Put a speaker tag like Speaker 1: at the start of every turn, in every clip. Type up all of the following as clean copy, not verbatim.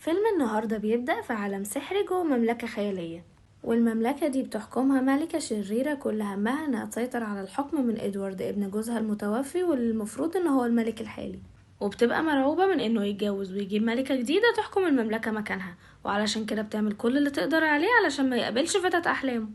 Speaker 1: فيلم النهاردة بيبدأ في عالم سحري جوه مملكة خيالية، والمملكة دي بتحكمها ملكة شريرة كل همها انها تسيطر على الحكم من ادوارد ابن جوزها المتوفي، واللي المفروض ان هو الملك الحالي. وبتبقى مرعوبة من انه يتجوز ويجيب ملكة جديدة تحكم المملكة مكانها، وعلشان كده بتعمل كل اللي تقدر عليه علشان ما يقابلش فتاة احلامه.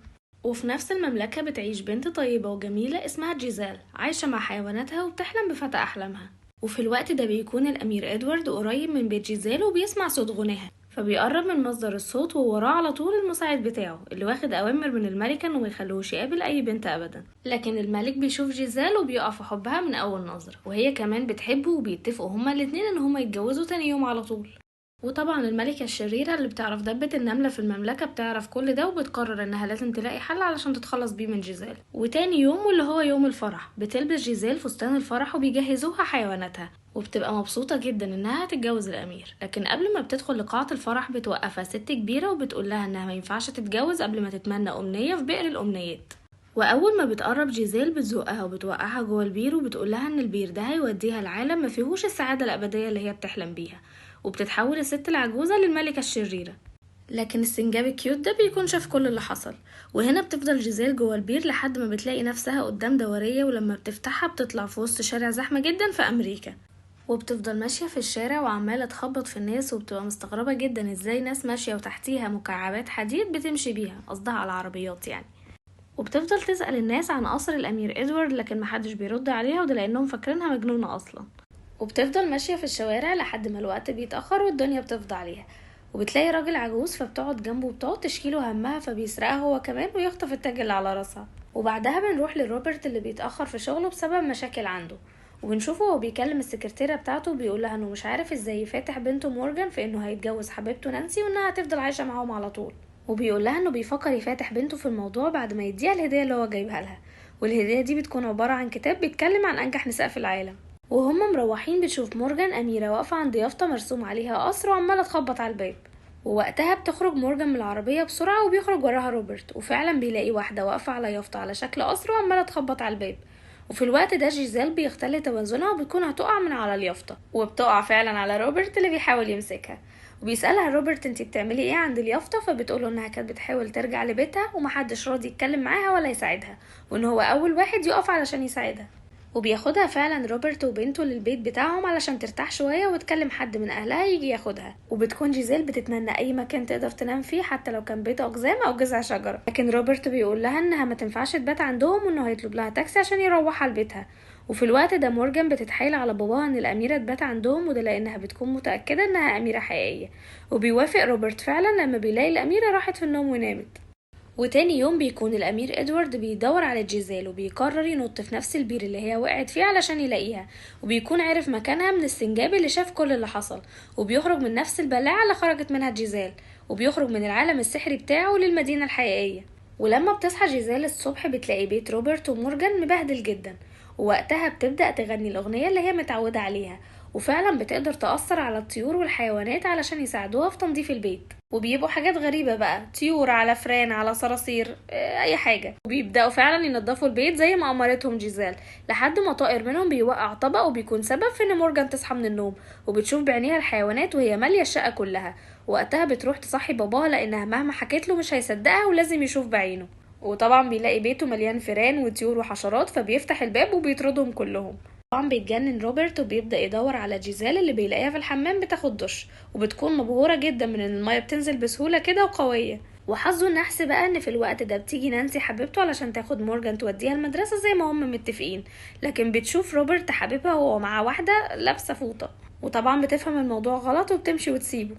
Speaker 1: وفي نفس المملكة بتعيش بنت طيبة وجميلة اسمها جيزال، عايشة مع حيواناتها وبتحلم بفتى أحلامها. وفي الوقت ده بيكون الأمير إدوارد قريب من بيت جيزال وبيسمع صوت غناها، فبيقرب من مصدر الصوت ووراه على طول المساعد بتاعه اللي واخد أوامر من الملكة إنه ميخلوش يقابل أي بنت أبدا. لكن الملك بيشوف جيزال وبيقع في حبها من أول نظرة، وهي كمان بتحبه، وبيتفقوا هما الاتنين إن هما يتجوزوا تاني يوم على طول. وطبعا الملكة الشريرة اللي بتعرف دبة النملة في المملكة بتعرف كل ده، وبتقرر انها لازم تلاقي حل علشان تتخلص بيه من جيزال. وتاني يوم واللي هو يوم الفرح بتلبس جيزال فستان الفرح وبيجهزوها حيواناتها، وبتبقى مبسوطة جدا انها هتتجوز الامير. لكن قبل ما بتدخل لقاعة الفرح بتوقفها ست كبيرة وبتقول لها انها ما ينفعش تتجوز قبل ما تتمنى امنية في بئر الامنيات. واول ما بتقرب جيزال بتزقها وبتوقعها جوه البير، وبتقول لها ان البير ده هيوديها لعالم ما فيهوش السعادة الابدية اللي هي بتحلم بيها، وبتتحول الست العجوزة للملكة الشريرة. لكن السنجاب الكيوت ده بيكون شاف كل اللي حصل، وهنا بتفضل جيزيل جوه البير لحد ما بتلاقي نفسها قدام دورية، ولما بتفتحها بتطلع في وسط شارع زحمة جدا في أمريكا. وبتفضل ماشية في الشارع وعمالة تخبط في الناس، وبتبقى مستغربة جدا ازاي ناس ماشية وتحتيها مكعبات حديد بتمشي بيها، قصدها على العربيات يعني. وبتفضل تسأل الناس عن قصر الأمير إدوارد، لكن محدش بيرد عليها، وده لأنهم فاكرينها مجنونة أصلا. وبتفضل ماشية في الشوارع لحد ما الوقت بيتأخر والدنيا بتفضى عليها، وبتلاقي راجل عجوز فبتقعد جنبه وبتقعد تشكيله همها، فبيسرقها هو كمان ويخطف التاج اللي على راسها. وبعدها بنروح لروبرت اللي بيتأخر في شغله بسبب مشاكل عنده، وبنشوفه وهو بيكلم السكرتيرة بتاعته وبيقول لها انه مش عارف ازاي يفاتح بنته مورجان في انه هيتجوز حبيبته نانسي وانها هتفضل عايشة معاهم على طول. وبيقول لها انه بيفكر يفاتح بنته في الموضوع بعد ما يديها الهدية اللي هو جايبها لها، والهدية دي بتكون عبارة عن كتاب بيتكلم عن انجح نساء في العالم. وهم مروحين بتشوف مورجان أميرة واقفة عند يافطة مرسوم عليها قصر وعمالة تخبط على الباب، ووقتها بتخرج مورجان من العربية بسرعة وبيخرج وراها روبرت، وفعلا بيلاقي واحدة واقفة على يافطة على شكل قصر وعمالة تخبط على الباب. وفي الوقت ده جيزال بيختل توازنها وبتكون هتقع من على اليافطة، وبتقع فعلا على روبرت اللي بيحاول يمسكها. وبيسألها روبرت انتي بتعملي ايه عند اليافطة، فبتقوله انها كانت بتحاول ترجع لبيتها ومحدش راضي يتكلم معاها ولا يساعدها، وان هو اول واحد يقف علشان يساعدها. وبياخدها فعلا روبرت وبنته للبيت بتاعهم علشان ترتاح شوية وتكلم حد من أهلها يجي ياخدها. وبتكون جيزيل بتتمنى أي مكان تقدر تنام فيه حتى لو كان بيت أقزام أو جذع شجرة، لكن روبرت بيقول لها إنها ما تنفعش تبات عندهم وإنه هيطلب لها تاكسي عشان يروحها لبيتها. وفي الوقت ده مورجان بتتحايل على باباها إن الأميرة تبات عندهم، وده لأنها بتكون متأكدة إنها أميرة حقيقية. وبيوافق روبرت فعلا لما بيلاقي الأميرة راحت في النوم ونامت. وتاني يوم بيكون الأمير إدوارد بيدور على جيزال، وبيقرر ينط في نفس البير اللي هي وقعت فيه علشان يلاقيها، وبيكون عارف مكانها من السنجاب اللي شاف كل اللي حصل، وبيخرج من نفس البلاعة اللي خرجت منها جيزال، وبيخرج من العالم السحري بتاعه للمدينة الحقيقية. ولما بتصحى جيزال الصبح بتلاقي بيت روبرت ومورجان مبهدل جدا، ووقتها بتبدأ تغني الأغنية اللي هي متعودة عليها، وفعلا بتقدر تأثر على الطيور والحيوانات علشان يساعدوها في تنظيف البيت. وبيبقوا حاجات غريبة بقى، طيور على فران على صراصير اي حاجة، وبيبدأوا فعلا ينظفوا البيت زي ما امرتهم جيزال، لحد ما طائر منهم بيوقع طبق وبيكون سبب في ان مورجان تصحى من النوم وبتشوف بعينيها الحيوانات وهي مالية الشقة كلها. وقتها بتروح تصحي باباها لانها مهما حكت له مش هيصدقها ولازم يشوف بعينه. وطبعا بيلاقي بيته مليان فيران وطيور وحشرات، فبيفتح الباب وبيطردهم كلهم. طبعا بيتجنن روبرت وبيبدأ يدور على جيزال اللي بيلاقيها في الحمام بتاخد دش، وبتكون مبهورة جدا من ان المية بتنزل بسهولة كده وقوية. وحظه النحس بقى ان في الوقت ده بتيجي نانسي حبيبته علشان تاخد مورجان توديها المدرسة زي ما هم متفقين، لكن بتشوف روبرت حبيبها وهو مع واحدة لابسة فوطة، وطبعا بتفهم الموضوع غلط وبتمشي وتسيبه.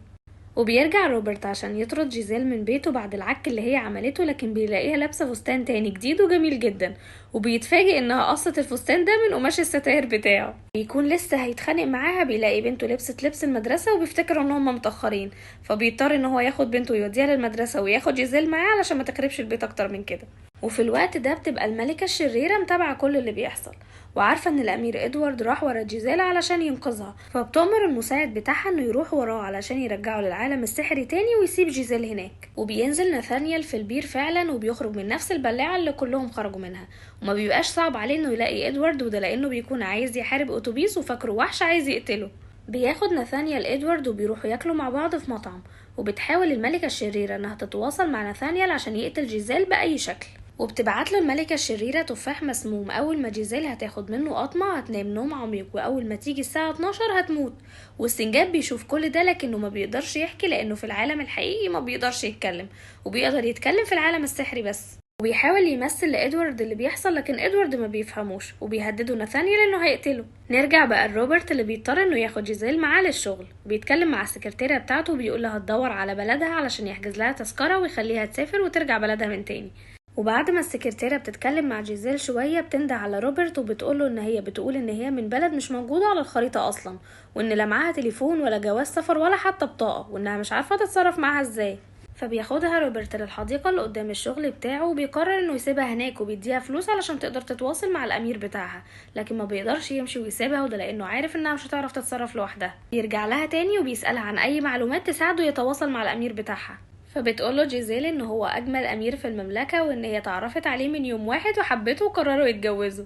Speaker 1: وبيرجع روبرت عشان يطرد جيزيل من بيته بعد العك اللي هي عملته، لكن بيلاقيها لابسه فستان تاني جديد وجميل جدا، وبيتفاجئ انها قصت الفستان ده من قماش الستاير بتاعه. بيكون لسه هيتخانق معاها بيلاقي بنته لبست لبس المدرسه وبيفتكر ان هم متاخرين، فبيضطر ان هو ياخد بنته ويوديها للمدرسه وياخد جيزيل معاه علشان ما تخربش البيت اكتر من كده. وفي الوقت ده بتبقى الملكه الشريره متابعه كل اللي بيحصل، وعارفه ان الامير ادوارد راح ورا جيزيل علشان ينقذها، فبتؤمر المساعد بتاعها انه يروح وراه علشان يرجعه للعالم السحري تاني ويسيب جيزيل هناك. وبينزل ناثانيال في البير فعلا وبيخرج من نفس البلاعه اللي كلهم خرجوا منها، وما بيبقاش صعب عليه انه يلاقي ادوارد، وده لانه بيكون عايز يحارب اتوبيس وفاكره وحش عايز يقتله. بياخد ناثانيال ادوارد وبيروحوا ياكلوا مع بعض في مطعم، وبتحاول الملكة الشريرة انها تتواصل مع ناثانيال عشان يقتل جيزيل بأي شكل، وبتبعت له الملكة الشريرة تفاح مسموم. أول ما جيزيل هتاخد منه قطمة هتنام نوم عميق، وأول ما تيجي الساعة 12 هتموت. والسنجاب بيشوف كل ده لكنه ما بيقدرش يحكي لأنه في العالم الحقيقي ما بيقدرش يتكلم، وبيقدر يتكلم في العالم السحري بس. وبيحاول يمثل لإدوارد اللي بيحصل لكن إدوارد ما بيفهموش، وبيهدده ناثانيال إنه هيقتله. نرجع بقى لروبرت اللي بيضطر إنه ياخد جيزيل معاه للشغل. بيتكلم مع السكرتيرة بتاعته وبيقول لها تدور على بلدها علشان يحجز لها تذكرة ويخليها تسافر وترجع بلدها من تاني. وبعد ما السكرتيرة بتتكلم مع جيزيل شوية بتنده على روبرت وبتقوله ان هي بتقول ان هي من بلد مش موجودة على الخريطة اصلا، وان لا معاها تليفون ولا جواز سفر ولا حتى بطاقة، وانها مش عارفة تتصرف معاها ازاي. فبياخدها روبرت للحديقة اللي قدام الشغل بتاعه وبيقرر انه يسيبها هناك وبيديها فلوس علشان تقدر تتواصل مع الامير بتاعها، لكن ما بيقدرش يمشي ويسيبها، وده لانه عارف انها مش هتعرف تتصرف لوحدها. بيرجع لها تاني وبيسألها عن اي معلومات تساعده يتواصل مع الامير بتاعها. فبتقوله جيزيل ان هو اجمل امير في المملكة، وان هي اتعرفت عليه من يوم واحد وحبته وقرروا يتجوزوا.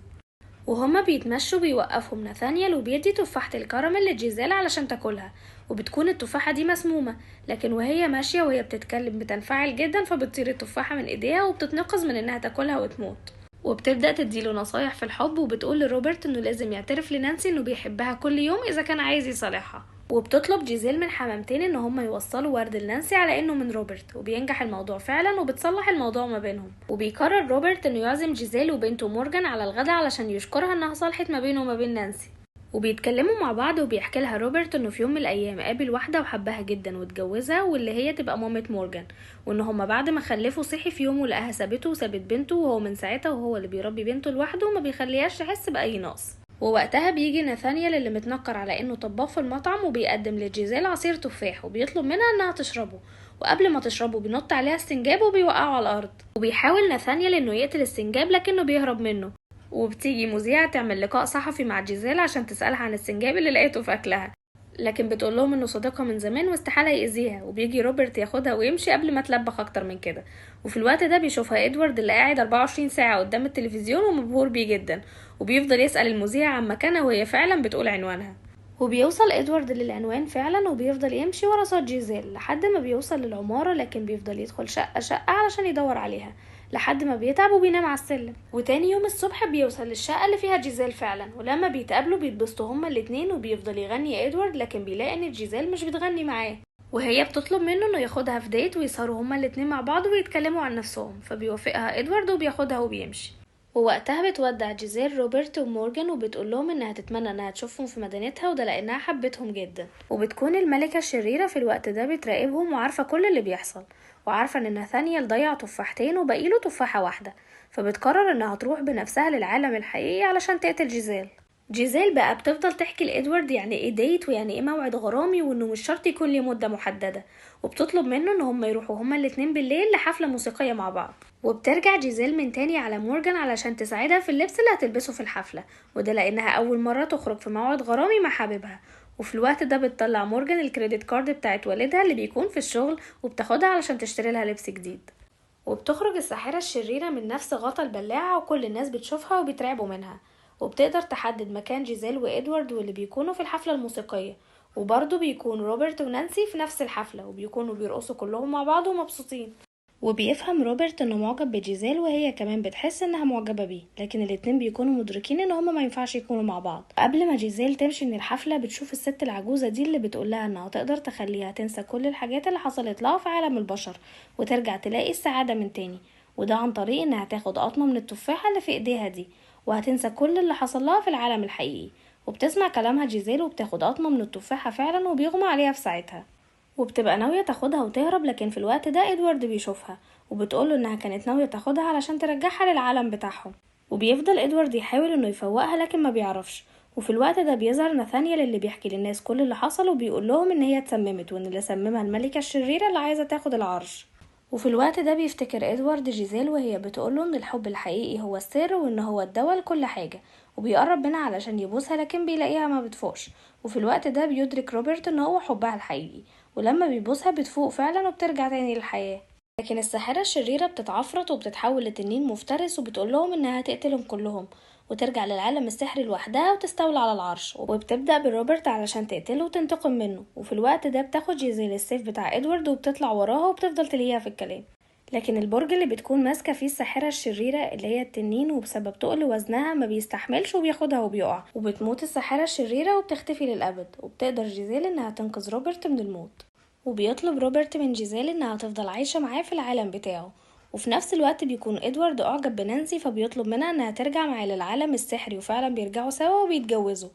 Speaker 1: وهما بيتمشوا بيوقفهم ناثانيال وبيدي تفاحة الكراميل لجيزيل علشان تاكلها، وبتكون التفاحة دي مسمومة، لكن وهي ماشية وهي بتتكلم بتنفعل جدا فبتطير التفاحة من ايديها وبتتنقذ من انها تاكلها وتموت. وبتبدأ تديله نصايح في الحب، وبتقول لروبرت انه لازم يعترف لنانسي انه بيحبها كل يوم اذا كان عايز يصالحها. وبتطلب جيزيل من حمامتين ان هما يوصلوا ورد لنانسي على انه من روبرت، وبينجح الموضوع فعلا وبتصلح الموضوع ما بينهم. وبيقرر روبرت انه يعزم جيزيل وبنته مورجان على الغدا علشان يشكرها انها صلحت ما بينه وما بين نانسي. وبيتكلموا مع بعض وبيحكي لها روبرت انه في يوم من الايام قابل واحده وحبها جدا واتجوزها، واللي هي تبقى مامة مورجان، وان هما بعد ما خلفوا صحي في يوم ولقاها سابته وسابت بنته، وهو من ساعتها وهو اللي بيربي بنته لوحده وما بيخليهاش تحس باي نقص. ووقتها بيجي ناثانيال اللي متنكر على انه طباخ في المطعم وبيقدم لجيزيل عصير تفاح وبيطلب منها انها تشربه، وقبل ما تشربه بينط عليها السنجاب وبيوقعه على الارض. وبيحاول ناثانيال انه يقتل السنجاب لكنه بيهرب منه. وبتيجي مذيعة تعمل لقاء صحفي مع جيزيل عشان تسألها عن السنجاب اللي لقيته في أكلها، لكن بتقول لهم انه صديقها من زمان واستحالة يأذيها. وبيجي روبرت ياخدها ويمشي قبل ما تلبخ اكتر من كده. وفي الوقت ده بيشوفها ادوارد اللي قاعد 24 ساعة قدام التلفزيون ومبهور بيه جدا، وبيفضل يسأل المذيعة عن مكانها وهي فعلا بتقول عنوانها. وبيوصل ادوارد للعنوان فعلا وبيفضل يمشي ورا صوت جيزيل لحد ما بيوصل للعمارة، لكن بيفضل يدخل شقة شقة علشان يدور عليها لحد ما بيتعب وبينام على السلم. وتاني يوم الصبح بيوصل للشقة اللي فيها جيزيل فعلا، ولما بيتقابلوا بيتبسطوا هما الاتنين، وبيفضل يغني ادوارد لكن بيلاقي ان جيزيل مش بتغني معاه، وهي بتطلب منه انه ياخدها في ديت ويسهروا هما الاتنين مع بعض ويتكلموا عن نفسهم. فبيوافقها ادوارد وبياخدها وبيمشي. ووقتها بتودع جيزيل روبرت ومورجان وبتقول لهم انها تتمنى انها تشوفهم في مدينتها، وده لانها حبتهم جدا. وبتكون الملكة الشريرة في الوقت ده بتراقبهم وعارفة كل اللي بيحصل، وعارفة ان ناثانيال ضيع تفاحتين وبقيله تفاحة واحدة، فبتقرر انها تروح بنفسها للعالم الحقيقي علشان تقتل جيزيل. جيزيل بقى بتفضل تحكي لإدوارد يعني ايه ديت ويعني ايه موعد غرامي، وانه مش شرط يكون ليه مدة محددة، وبتطلب منه ان هما يروحوا هما الاتنين بالليل لحفلة موسيقية مع بعض. وبترجع جيزيل من تاني على مورجان علشان تساعدها في اللبس اللي هتلبسه في الحفلة، وده لانها اول مرة تخرج في موعد غرامي مع حبيبها. وفي الوقت ده بتطلع مورجان الكريدت كارد بتاعت والدها اللي بيكون في الشغل وبتاخدها علشان تشتري لها لبس جديد. وبتخرج الساحرة الشريرة من نفس غطا البلاعة وكل الناس بتشوفها وبترعبوا منها، وبتقدر تحدد مكان جيزيل وإدوارد واللي بيكونوا في الحفلة الموسيقية، وبرضه بيكون روبرت ونانسي في نفس الحفلة وبيكونوا بيرقصوا كلهم مع بعض ومبسوطين. وبيفهم روبرت انه معجب بجيزيل وهي كمان بتحس انها معجبة بيه، لكن الاتنين بيكونوا مدركين ان هما ما ينفعش يكونوا مع بعض. قبل ما جيزيل تمشي من الحفلة بتشوف الست العجوزة دي اللي بتقولها انها تقدر تخليها تنسى كل الحاجات اللي حصلت لها في عالم البشر وترجع تلاقي السعادة من تاني، وده عن طريق انها تاخد قطمة من التفاحة اللي في ايديها دي، وهتنسى كل اللي حصل لها في العالم الحقيقي. وبتسمع كلامها جيزيل وبتاخد قطمة من التفاحة فعلا وبيغمى عليها في ساعتها، وبتبقى ناوية تاخدها وتهرب، لكن في الوقت ده ادوارد بيشوفها وبتقوله انها كانت ناوية تاخدها علشان ترجعها للعالم بتاعهم. وبيفضل ادوارد يحاول انه يفوقها لكن ما بيعرفش. وفي الوقت ده بيظهر ناثانيال اللي بيحكي للناس كل اللي حصل وبيقول لهم ان هي اتسممت وان اللي سممها الملكة الشريرة اللي عايزة تاخد العرش. وفي الوقت ده بيفتكر ادوارد جيزيل وهي بتقوله ان الحب الحقيقي هو السر وان هو الدواء لكل حاجة، وبيقرب منها علشان يبوسها لكن بيلاقيها ما بتفوقش. وفي الوقت ده بيدرك روبرت ان هو حبها الحقيقي، ولما بيبوسها بتفوق فعلا وبترجع تاني للحياة. لكن الساحرة الشريرة بتتعفرت وبتتحول لتنين مفترس وبتقول لهم انها هتقتلهم كلهم، وترجع للعالم السحري لوحدها وتستولى على العرش، وبتبدأ بروبرت علشان تقتله وتنتقم منه. وفي الوقت ده بتاخد جيزيل السيف بتاع ادوارد وبتطلع وراها وبتفضل تلهيها في الكلام. لكن البرج اللي بتكون ماسكة فيه الساحرة الشريرة اللي هي التنين، وبسبب تقل وزنها ما بيستحملش وبياخدها وبيقع، وبتموت الساحرة الشريرة وبتختفي للأبد. وبتقدر جيزيل انها تنقذ روبرت من الموت، وبيطلب روبرت من جيزيل انها تفضل عايشة معاه في العالم بتاعه. وفي نفس الوقت بيكون ادوارد اعجب بنانسي، فبيطلب منها انها ترجع معاه للعالم السحري، وفعلا بيرجعوا سوا وبيتجوزوا.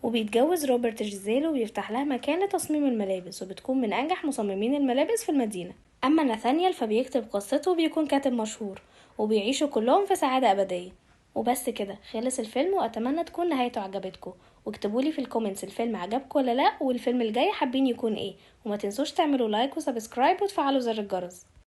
Speaker 1: وبيتجوز روبرت جيزيل وبيفتح لها مكان لتصميم الملابس، وبتكون من انجح مصممين الملابس في المدينة. اما ناثانيال فبيكتب قصته وبيكون كاتب مشهور، وبيعيشوا كلهم في سعادة ابدية. وبس كده خلص الفيلم، واتمنى تكون نهايته عجبتكم. واكتبولي في الكومنتس الفيلم عجبكم ولا لا، والفيلم الجاي حابين يكون ايه. وما تنسوش تعملوا لايك وسبسكرايب وتفعلوا زر الجرس.